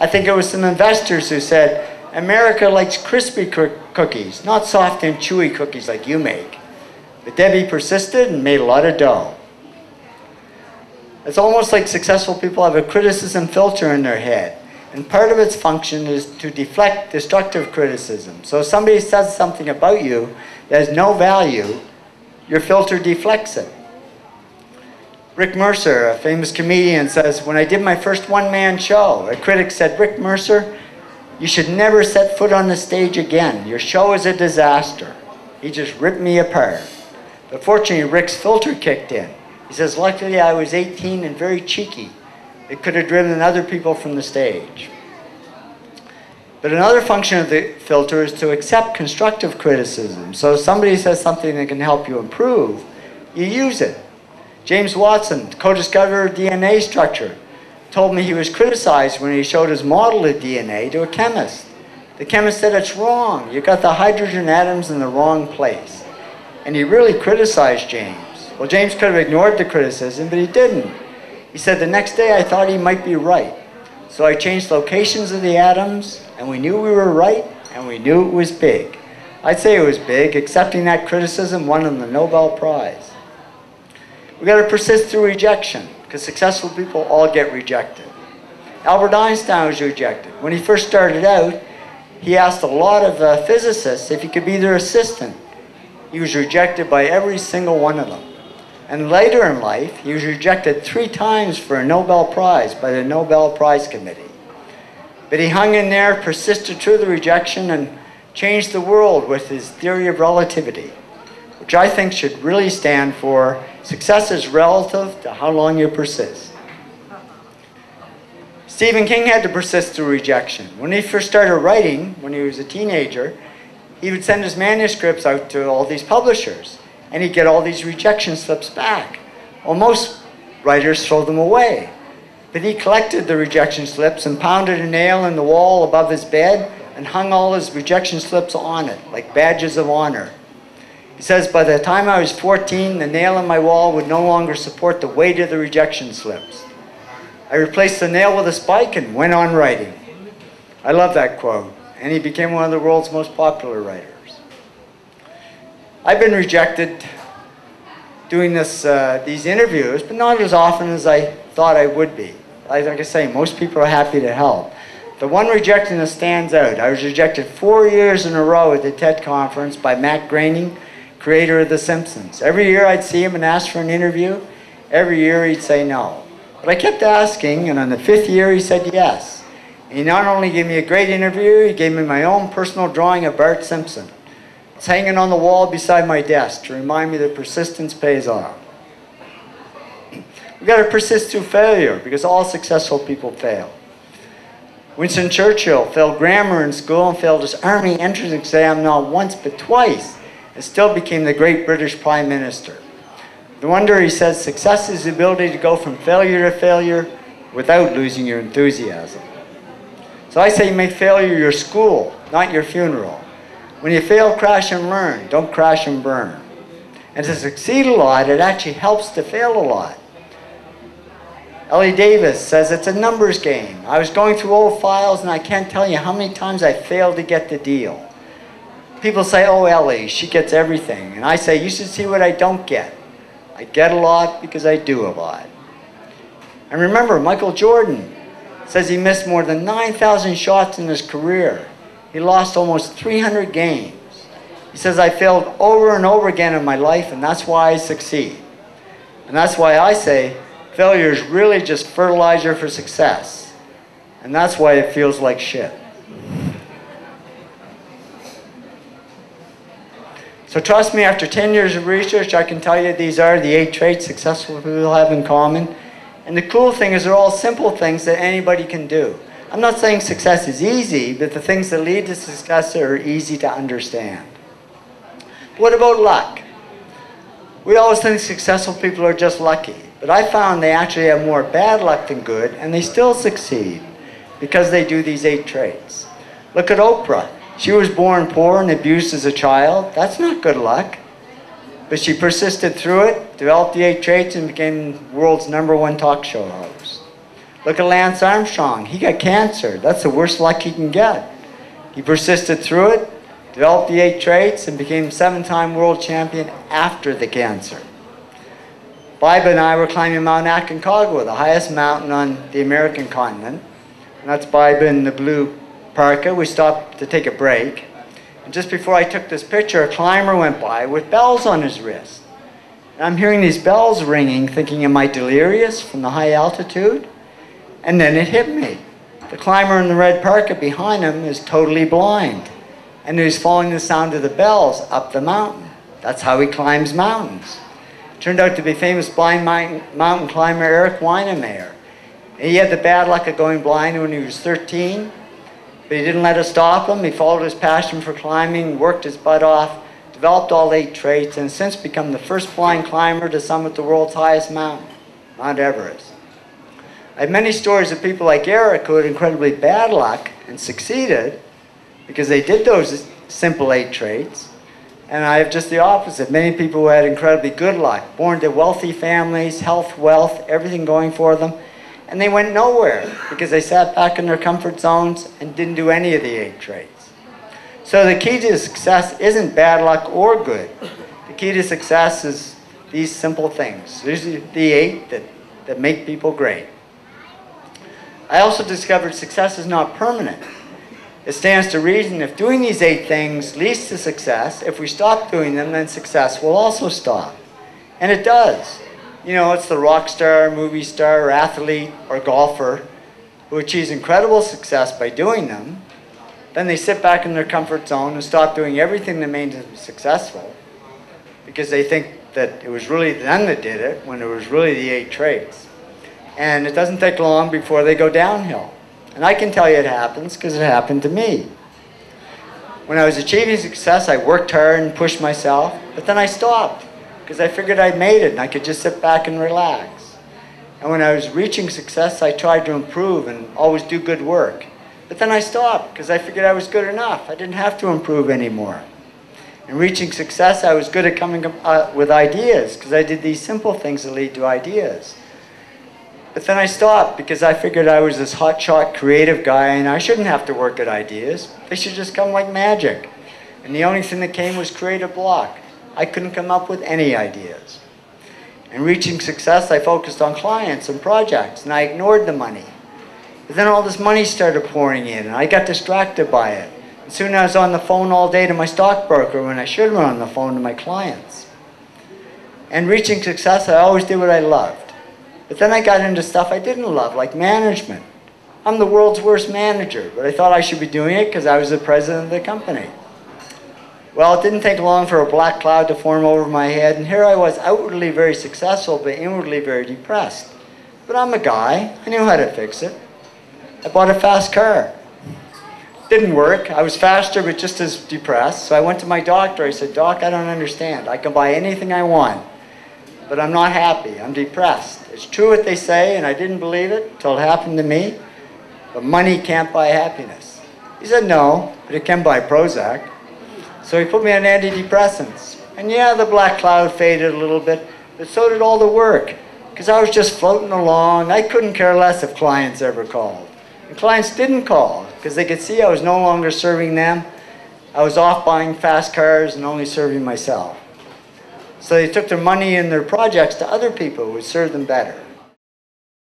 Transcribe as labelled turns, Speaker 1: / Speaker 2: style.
Speaker 1: I think it was some investors who said, America likes crispy cookies, not soft and chewy cookies like you make. But Debbie persisted and made a lot of dough. It's almost like successful people have a criticism filter in their head. And part of its function is to deflect destructive criticism. So if somebody says something about you that has no value, your filter deflects it. Rick Mercer, a famous comedian, says, when I did my first one-man show, a critic said, Rick Mercer, you should never set foot on the stage again. Your show is a disaster. He just ripped me apart. But fortunately, Rick's filter kicked in. He says, luckily I was 18 and very cheeky. It could have driven other people from the stage. But another function of the filter is to accept constructive criticism. So if somebody says something that can help you improve, you use it. James Watson, co-discoverer of DNA structure, told me he was criticized when he showed his model of DNA to a chemist. The chemist said, it's wrong. You got the hydrogen atoms in the wrong place. And he really criticized James. Well, James could have ignored the criticism, but he didn't. He said, the next day I thought he might be right. So I changed locations of the atoms, and we knew we were right, and we knew it was big. I'd say it was big. Accepting that criticism won him the Nobel Prize. We got to persist through rejection, because successful people all get rejected. Albert Einstein was rejected. When he first started out, he asked a lot of physicists if he could be their assistant. He was rejected by every single one of them. And later in life, he was rejected 3 times for a Nobel Prize by the Nobel Prize Committee. But he hung in there, persisted through the rejection, and changed the world with his theory of relativity, which I think should really stand for success is relative to how long you persist. Stephen King had to persist through rejection. When he first started writing, when he was a teenager, he would send his manuscripts out to all these publishers, and he'd get all these rejection slips back. Well, most writers throw them away. But he collected the rejection slips and pounded a nail in the wall above his bed and hung all his rejection slips on it, like badges of honor. He says, by the time I was 14, the nail in my wall would no longer support the weight of the rejection slips. I replaced the nail with a spike and went on writing. I love that quote, and he became one of the world's most popular writers. I've been rejected doing these interviews, but not as often as I thought I would be. Like I say, most people are happy to help. The one rejection that stands out, I was rejected 4 years in a row at the TED conference by Matt Groening, creator of The Simpsons. Every year I'd see him and ask for an interview. Every year he'd say no. But I kept asking, and on the 5th year he said yes. And he not only gave me a great interview, he gave me my own personal drawing of Bart Simpson. It's hanging on the wall beside my desk to remind me that persistence pays off. We've got to persist through failure, because all successful people fail. Winston Churchill failed grammar in school and failed his army entrance exam not once but twice, and still became the great British Prime Minister. No wonder he says success is the ability to go from failure to failure without losing your enthusiasm. So I say make failure your school, not your funeral. When you fail, crash and learn. Don't crash and burn. And to succeed a lot, it actually helps to fail a lot. Ellie Davis says it's a numbers game. I was going through old files and I can't tell you how many times I failed to get the deal. People say, oh, Ellie, she gets everything. And I say, you should see what I don't get. I get a lot because I do a lot. And remember, Michael Jordan says he missed more than 9,000 shots in his career. He lost almost 300 games. He says, I failed over and over again in my life, and that's why I succeed. And that's why I say failure is really just fertilizer for success. And that's why it feels like shit. So trust me, after 10 years of research, I can tell you these are the 8 traits successful people have in common. And the cool thing is they're all simple things that anybody can do. I'm not saying success is easy, but the things that lead to success are easy to understand. What about luck? We always think successful people are just lucky, but I found they actually have more bad luck than good, and they still succeed because they do these 8 traits. Look at Oprah. She was born poor and abused as a child. That's not good luck. But she persisted through it, developed the 8 traits, and became the world's #1 talk show host. Look at Lance Armstrong. He got cancer. That's the worst luck he can get. He persisted through it, developed the 8 traits, and became 7-time world champion after the cancer. Biba and I were climbing Mount Aconcagua, the highest mountain on the American continent. And that's Biba in the blue parka. We stopped to take a break. And just before I took this picture, a climber went by with bells on his wrist. And I'm hearing these bells ringing, thinking, am I delirious from the high altitude? And then it hit me. The climber in the red parka behind him is totally blind. And he's following the sound of the bells up the mountain. That's how he climbs mountains. Turned out to be famous blind mountain climber Eric Weinemeyer. He had the bad luck of going blind when he was 13, but he didn't let it stop him. He followed his passion for climbing, worked his butt off, developed all 8 traits, and has since become the first blind climber to summit the world's highest mountain, Mount Everest. I have many stories of people like Eric who had incredibly bad luck and succeeded because they did those simple 8 traits. And I have just the opposite. Many people who had incredibly good luck, born to wealthy families, health, wealth, everything going for them, and they went nowhere because they sat back in their comfort zones and didn't do any of the 8 traits. So the key to success isn't bad luck or good. The key to success is these simple things. These are the 8 that make people great. I also discovered success is not permanent. It stands to reason if doing these 8 things leads to success, if we stop doing them, then success will also stop. And it does. You know, it's the rock star, movie star, or athlete, or golfer who achieves incredible success by doing them. Then they sit back in their comfort zone and stop doing everything that made them successful because they think that it was really them that did it when it was really the 8 traits. And it doesn't take long before they go downhill. And I can tell you it happens because it happened to me. When I was achieving success, I worked hard and pushed myself, but then I stopped because I figured I'd made it and I could just sit back and relax. And when I was reaching success, I tried to improve and always do good work. But then I stopped because I figured I was good enough. I didn't have to improve anymore. In reaching success, I was good at coming up with ideas because I did these simple things that lead to ideas. But then I stopped because I figured I was this hotshot creative guy and I shouldn't have to work at ideas. They should just come like magic. And the only thing that came was creative block. I couldn't come up with any ideas. In reaching success, I focused on clients and projects and I ignored the money. But then all this money started pouring in and I got distracted by it. And soon I was on the phone all day to my stockbroker when I should have been on the phone to my clients. And reaching success, I always did what I loved. But then I got into stuff I didn't love, like management. I'm the world's worst manager, but I thought I should be doing it because I was the president of the company. Well, it didn't take long for a black cloud to form over my head, and here I was outwardly very successful, but inwardly very depressed. But I'm a guy. I knew how to fix it. I bought a fast car. Didn't work. I was faster, but just as depressed. So I went to my doctor. I said, Doc, I don't understand. I can buy anything I want, but I'm not happy. I'm depressed. It's true what they say, and I didn't believe it until it happened to me. But money can't buy happiness. He said, no, but it can buy Prozac. So he put me on antidepressants. And yeah, the black cloud faded a little bit, but so did all the work. Because I was just floating along. I couldn't care less if clients ever called. And clients didn't call, because they could see I was no longer serving them. I was off buying fast cars and only serving myself. So they took their money and their projects to other people who would serve them better.